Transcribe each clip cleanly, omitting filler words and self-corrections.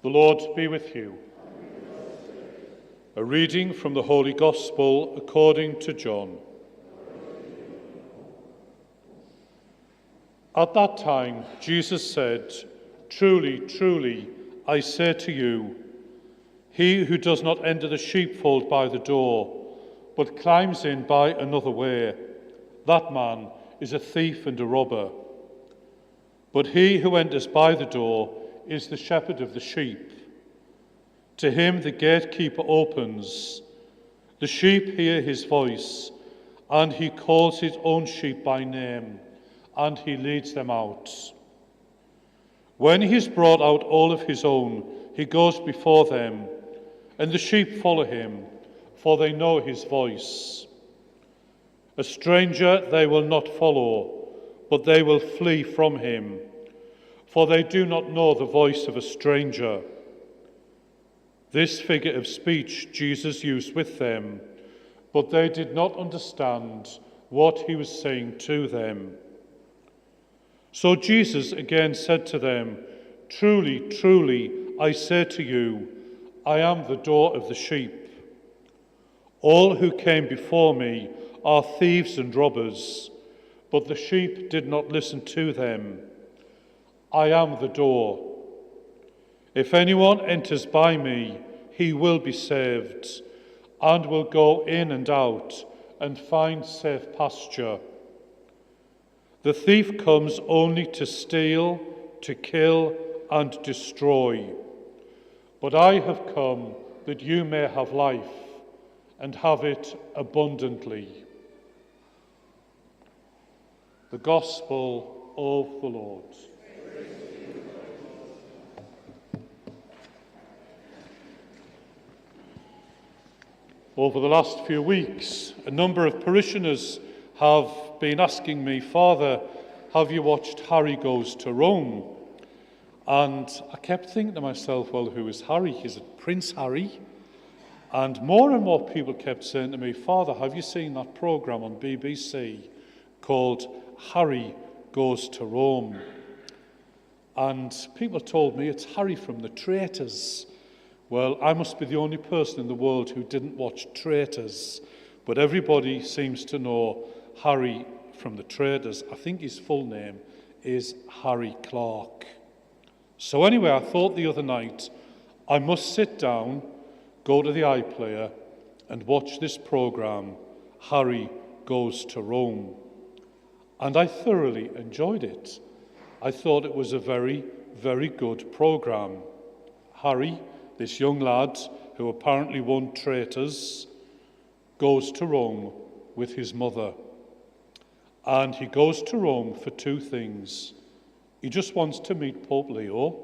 The Lord be with you. A reading from the Holy Gospel according to John. At that time, Jesus said, "Truly, truly, I say to you, he who does not enter the sheepfold by the door, but climbs in by another way, that man is a thief and a robber. But he who enters by the door is the shepherd of the sheep. To him the gatekeeper opens. The sheep hear his voice, and he calls his own sheep by name, and he leads them out. When he has brought out all of his own, he goes before them, and the sheep follow him, for they know his voice. A stranger they will not follow, but they will flee from him, for they do not know the voice of a stranger." This figure of speech Jesus used with them, but they did not understand what he was saying to them. So Jesus again said to them, "Truly, truly, I say to you, I am the door of the sheep. All who came before me are thieves and robbers, but the sheep did not listen to them. I am the door. If anyone enters by me, he will be saved, and will go in and out and find safe pasture. The thief comes only to steal, to kill, and destroy. But I have come that you may have life, and have it abundantly." The Gospel of the Lord. Over the last few weeks, a number of parishioners have been asking me, "Father, have you watched Harry Goes to Rome?" And I kept thinking to myself, well, who is Harry? Is it Prince Harry? And more people kept saying to me, "Father, have you seen that programme on BBC called Harry Goes to Rome?" And people told me it's Harry from The Traitors. Well, I must be the only person in the world who didn't watch Traitors, but everybody seems to know Harry from The Traitors. I think his full name is Harry Clarke. So anyway, I thought the other night, I must sit down, go to the iPlayer, and watch this programme, Harry Goes to Rome. And I thoroughly enjoyed it. I thought it was a very, very good programme. Harry, this young lad who apparently won Traitors, goes to Rome with his mother. And he goes to Rome for two things. He just wants to meet Pope Leo.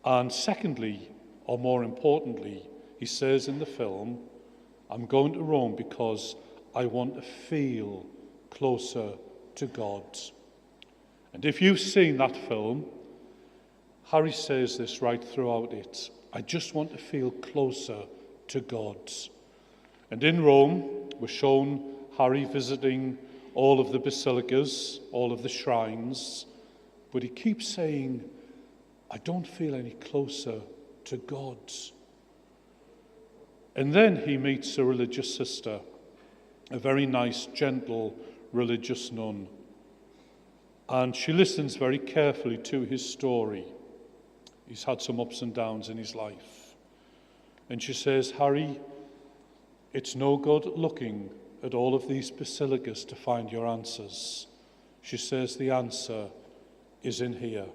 And secondly, or more importantly, he says in the film, "I'm going to Rome because I want to feel closer to God." And if you've seen that film, Harry says this right throughout it: "I just want to feel closer to God." And in Rome, we're shown Harry visiting all of the basilicas, all of the shrines, but he keeps saying, "I don't feel any closer to God." And then he meets a religious sister, a very nice, gentle religious nun, and she listens very carefully to his story. He's had some ups and downs in his life. And she says, "Harry, it's no good looking at all of these basilicas to find your answers." She says, "The answer is in here."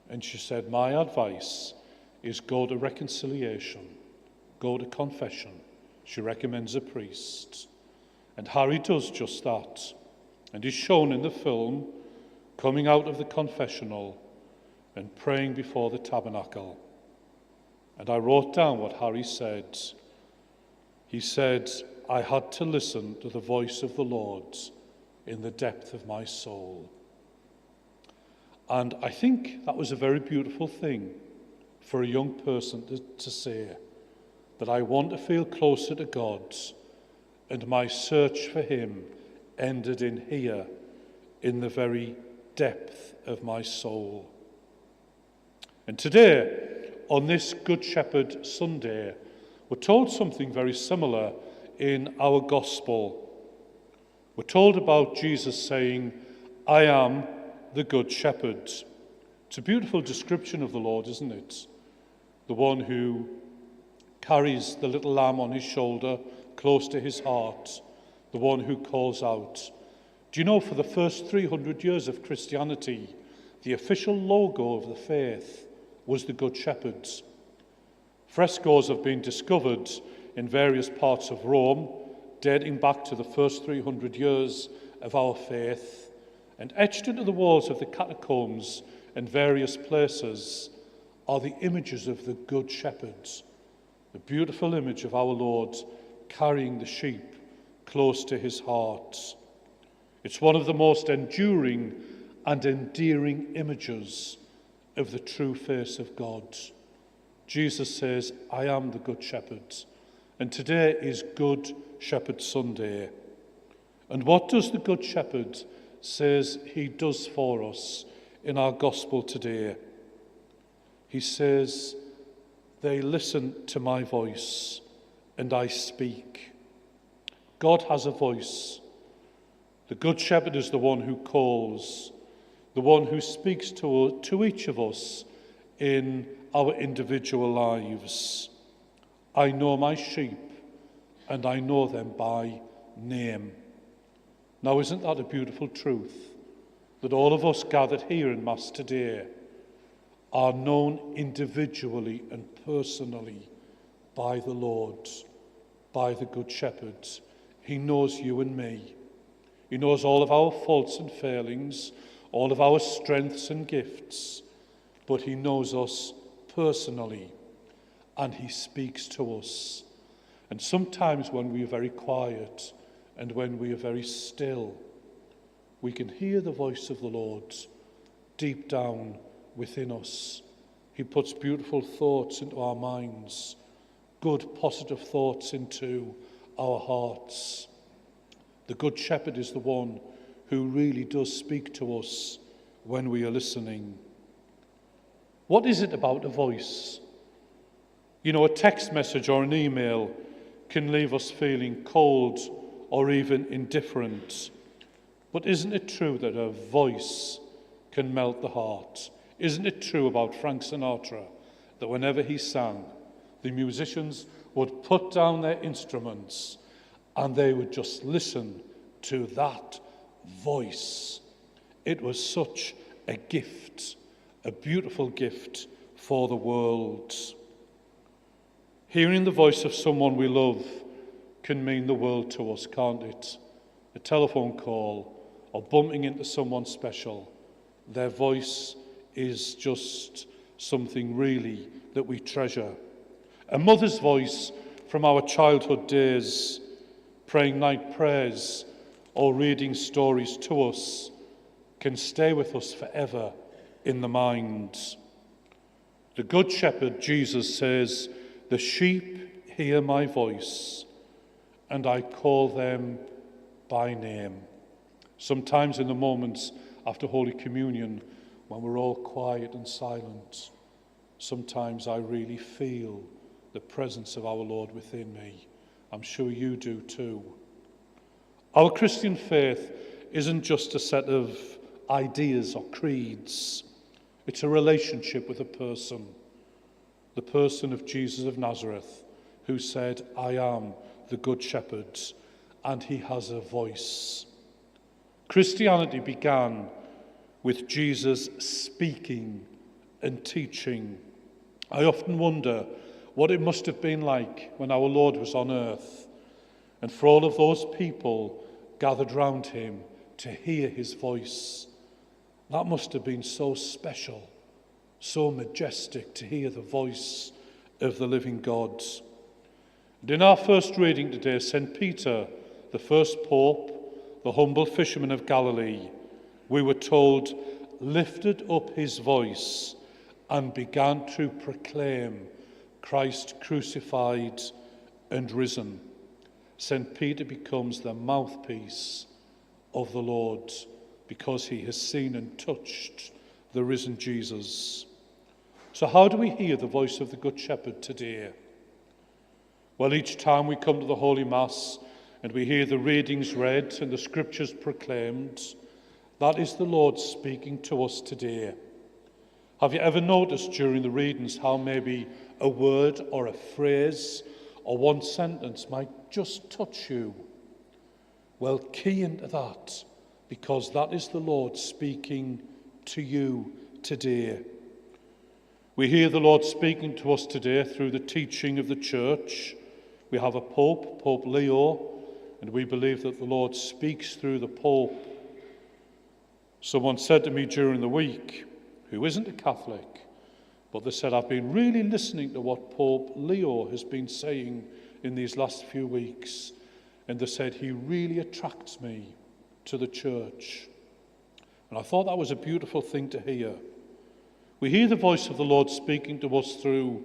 And she said, "My advice is go to reconciliation, go to confession." She recommends a priest. And Harry does just that. And he's shown in the film coming out of the confessional and praying before the tabernacle. And I wrote down what Harry said. He said, "I had to listen to the voice of the Lord in the depth of my soul." And I think that was a very beautiful thing for a young person to say, that I want to feel closer to God, and my search for him ended in here, in the very depth of my soul. And today, on this Good Shepherd Sunday, we're told something very similar in our Gospel. We're told about Jesus saying, I am the Good Shepherd. It's a beautiful description of the Lord, isn't it? The one who carries the little lamb on his shoulder, close to his heart, the one who calls out. Do you know, for the first 300 years of Christianity, the official logo of the faith was the Good Shepherds. Frescoes have been discovered in various parts of Rome, dating back to the first 300 years of our faith, and etched into the walls of the catacombs in various places are the images of the Good Shepherds, the beautiful image of our Lord carrying the sheep close to his heart. It's one of the most enduring and endearing images of the true face of God. Jesus says, I am the Good Shepherd. And today is Good Shepherd Sunday. And what does the Good Shepherd says he does for us in our gospel today? He says, they listen to my voice and I speak. God has a voice. The Good Shepherd is the one who calls, the one who speaks to each of us in our individual lives. I know my sheep and I know them by name. Now, isn't that a beautiful truth? That all of us gathered here in Mass today are known individually and personally by the Lord, by the Good Shepherd. He knows you and me. He knows all of our faults and failings, all of our strengths and gifts, but he knows us personally, and he speaks to us. And sometimes when we are very quiet and when we are very still, we can hear the voice of the Lord deep down within us. He puts beautiful thoughts into our minds, good positive thoughts into our hearts. The Good Shepherd is the one who really does speak to us when we are listening. What is it about a voice? You know, a text message or an email can leave us feeling cold or even indifferent. But isn't it true that a voice can melt the heart? Isn't it true about Frank Sinatra that whenever he sang, the musicians would put down their instruments and they would just listen to that voice? It was such a gift, a beautiful gift for the world. Hearing the voice of someone we love can mean the world to us, can't it? A telephone call or bumping into someone special. Their voice is just something really that we treasure. A mother's voice from our childhood days, praying night prayers or reading stories to us, can stay with us forever in the mind. The Good Shepherd, Jesus says, the sheep hear my voice, and I call them by name. Sometimes in the moments after Holy Communion, when we're all quiet and silent, sometimes I really feel the presence of our Lord within me. I'm sure you do too. Our Christian faith isn't just a set of ideas or creeds. It's a relationship with a person, the person of Jesus of Nazareth, who said, I am the Good Shepherd, and he has a voice. Christianity began with Jesus speaking and teaching. I often wonder what it must have been like when our Lord was on earth, and for all of those people gathered round him to hear his voice. That must have been so special, so majestic to hear the voice of the living God. And in our first reading today, St. Peter, the first Pope, the humble fisherman of Galilee, we were told, lifted up his voice and began to proclaim Christ crucified and risen. St. Peter becomes the mouthpiece of the Lord because he has seen and touched the risen Jesus. So how do we hear the voice of the Good Shepherd today? Well, each time we come to the Holy Mass and we hear the readings read and the scriptures proclaimed, that is the Lord speaking to us today. Have you ever noticed during the readings how maybe a word or a phrase or one sentence might just touch you? Well, key into that, because that is the Lord speaking to you today. We hear the Lord speaking to us today through the teaching of the church. We have a Pope, Pope Leo, and we believe that the Lord speaks through the Pope. Someone said to me during the week, who isn't a Catholic, but they said, I've been really listening to what Pope Leo has been saying in these last few weeks. And they said, he really attracts me to the church. And I thought that was a beautiful thing to hear. We hear the voice of the Lord speaking to us through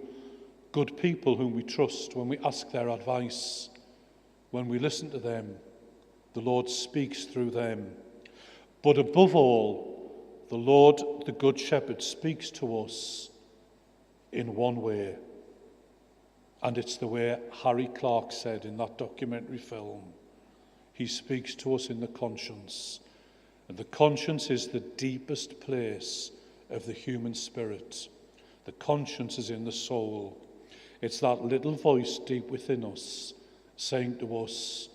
good people whom we trust when we ask their advice. When we listen to them, the Lord speaks through them. But above all, the Lord, the Good Shepherd, speaks to us in one way. And it's the way Harry Clark said in that documentary film. He speaks to us in the conscience. And the conscience is the deepest place of the human spirit. The conscience is in the soul. It's that little voice deep within us saying to us,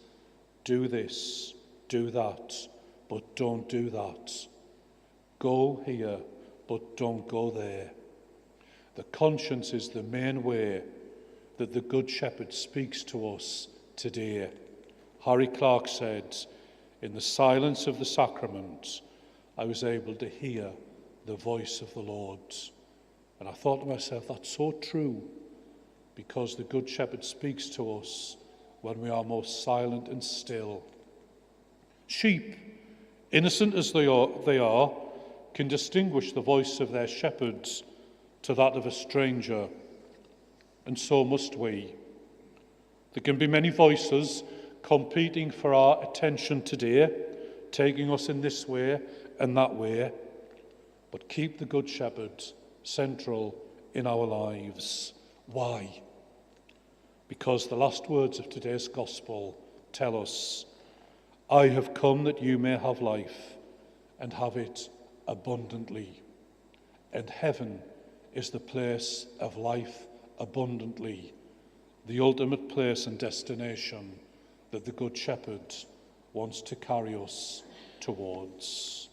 do this, do that, but don't do that. Go here, but don't go there. The conscience is the main way that the Good Shepherd speaks to us today. Harry Clark said, in the silence of the sacrament, I was able to hear the voice of the Lord. And I thought to myself, that's so true, because the Good Shepherd speaks to us when we are most silent and still. Sheep, innocent as they are, can distinguish the voice of their shepherd to that of a stranger, and so must we. There can be many voices competing for our attention today, taking us in this way and that way, but keep the Good Shepherd central in our lives. Why? Because the last words of today's Gospel tell us, I have come that you may have life and have it abundantly. And heaven is the place of life abundantly, the ultimate place and destination that the Good Shepherd wants to carry us towards.